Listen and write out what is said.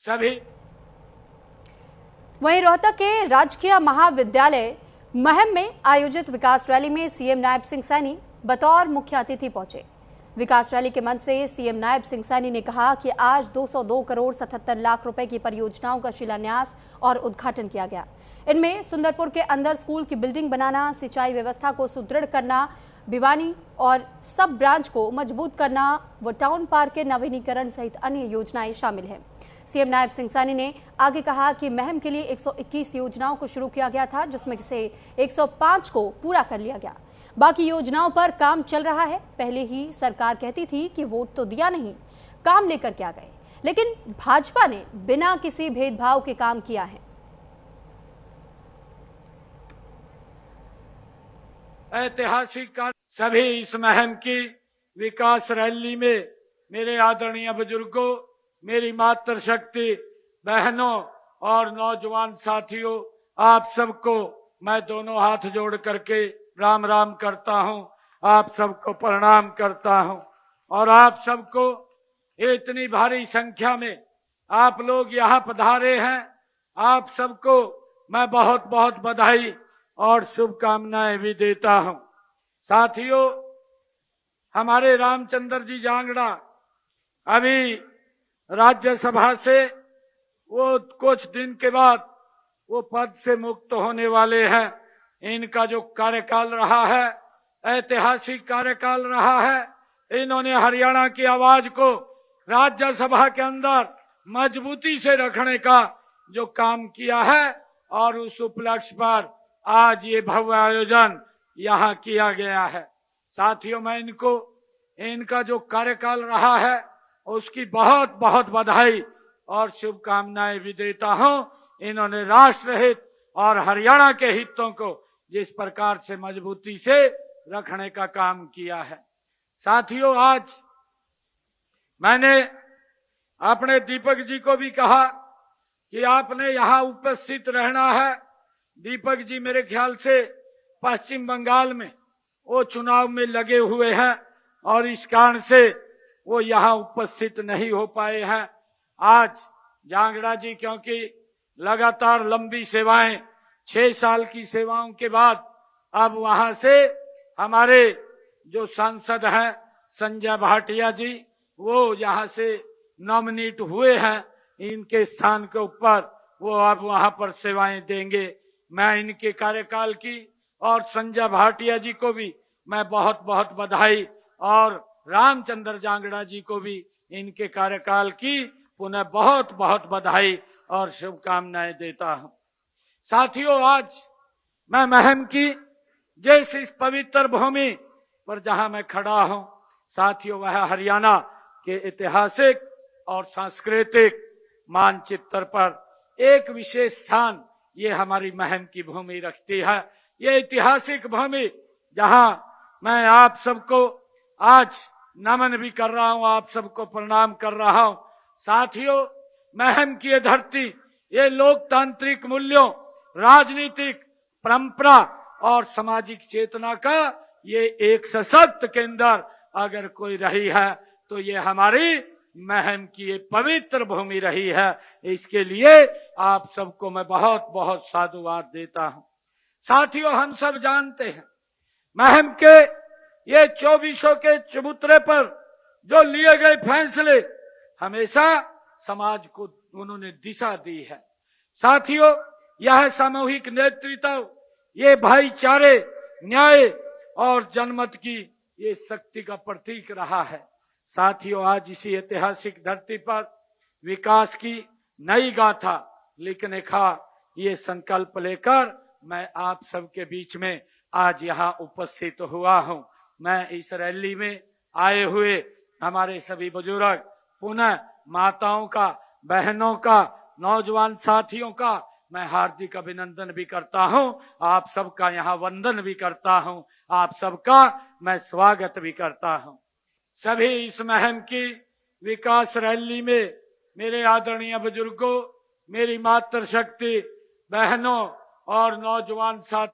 सभी। वहीं रोहतक के राजकीय महाविद्यालय महम में आयोजित विकास रैली में सीएम नायब सिंह सैनी बतौर मुख्य अतिथि पहुंचे। विकास रैली के मंच से सीएम नायब सिंह सैनी ने कहा कि आज 202 करोड़ 77 लाख रुपए की परियोजनाओं का शिलान्यास और उद्घाटन किया गया। इनमें सुंदरपुर के अंदर स्कूल की बिल्डिंग बनाना, सिंचाई व्यवस्था को सुदृढ़ करना, भिवानी और सब ब्रांच को मजबूत करना व टाउन पार्क के नवीनीकरण सहित अन्य योजनाएं शामिल हैं। सीएम नायब सिंह सैनी ने आगे कहा कि महम के लिए 121 योजनाओं को शुरू किया गया था, जिसमें से 105 को पूरा कर लिया गया। बाकी योजनाओं पर काम चल रहा है। पहले ही सरकार कहती थी कि वोट तो दिया नहीं, काम लेकर क्या गए, लेकिन भाजपा ने बिना किसी भेदभाव के काम किया है। ऐतिहासिक सभी इस महम की विकास रैली में मेरे आदरणीय बुजुर्गों, मेरी मातृशक्ति बहनों और नौजवान साथियों, आप सबको मैं दोनों हाथ जोड़ करके राम राम करता हूं, आप सबको प्रणाम करता हूं। और आप सबको इतनी भारी संख्या में आप लोग यहाँ पधारे हैं, आप सबको मैं बहुत बहुत बधाई और शुभकामनाएं भी देता हूं। साथियों, हमारे रामचंद्र जी जांगड़ा अभी राज्यसभा से वो कुछ दिन के बाद वो पद से मुक्त होने वाले हैं। इनका जो कार्यकाल रहा है, ऐतिहासिक कार्यकाल रहा है। इन्होंने हरियाणा की आवाज को राज्यसभा के अंदर मजबूती से रखने का जो काम किया है, और उस उपलक्ष्य पर आज ये भव्य आयोजन यहाँ किया गया है। साथियों, मैं इनका जो कार्यकाल रहा है उसकी बहुत बहुत बधाई और शुभकामनाएं भी देता हूं। इन्होंने राष्ट्र हित और हरियाणा के हितों को जिस प्रकार से मजबूती से रखने का काम किया है। साथियों, आज मैंने अपने दीपक जी को भी कहा कि आपने यहाँ उपस्थित रहना है। दीपक जी मेरे ख्याल से पश्चिम बंगाल में वो चुनाव में लगे हुए हैं और इस कारण से वो यहाँ उपस्थित नहीं हो पाए हैं। आज जांगड़ा जी क्योंकि लगातार लंबी सेवाएं, 6 साल की सेवाओं के बाद अब वहां से हमारे जो सांसद हैं संजय भाटिया जी, वो यहाँ से नॉमिनेट हुए हैं। इनके स्थान के ऊपर वो अब वहां पर सेवाएं देंगे। मैं इनके कार्यकाल की और संजय भाटिया जी को भी मैं बहुत बहुत बधाई और रामचंद्र जांगड़ा जी को भी इनके कार्यकाल की पुनः बहुत बहुत बधाई और शुभकामनाएं देता हूं। साथियों, आज मैं महम की जिस इस पवित्र भूमि पर जहां मैं खड़ा हूं, साथियों, वह हरियाणा के ऐतिहासिक और सांस्कृतिक मानचित्र पर एक विशेष स्थान ये हमारी महम की भूमि रखती है। ये ऐतिहासिक भूमि जहां मैं आप सबको आज नमन भी कर रहा हूं, आप सबको प्रणाम कर रहा हूं। साथियों, महम की ये धरती, ये लोकतांत्रिक मूल्यों, राजनीतिक परंपरा और सामाजिक चेतना का ये एक सशक्त केंद्र अगर कोई रही है तो ये हमारी महम की ये पवित्र भूमि रही है। इसके लिए आप सबको मैं बहुत बहुत साधुवाद देता हूं। साथियों, हम सब जानते हैं महम के ये 2400 के चबूतरे पर जो लिए गए फैसले हमेशा समाज को उन्होंने दिशा दी है। साथियों, यह सामूहिक नेतृत्व, ये भाईचारे, न्याय और जनमत की ये शक्ति का प्रतीक रहा है। साथियों, आज इसी ऐतिहासिक धरती पर विकास की नई गाथा लिखने का ये संकल्प लेकर मैं आप सबके बीच में आज यहाँ उपस्थित हुआ हूँ। मैं इस रैली में आए हुए हमारे सभी बुजुर्ग, पुनः माताओं का, बहनों का, नौजवान साथियों का मैं हार्दिक अभिनंदन भी करता हूं। आप सबका यहाँ वंदन भी करता हूं, आप सबका मैं स्वागत भी करता हूं। सभी इस महम की विकास रैली में मेरे आदरणीय बुजुर्गों, मेरी मातृशक्ति बहनों और नौजवान साथ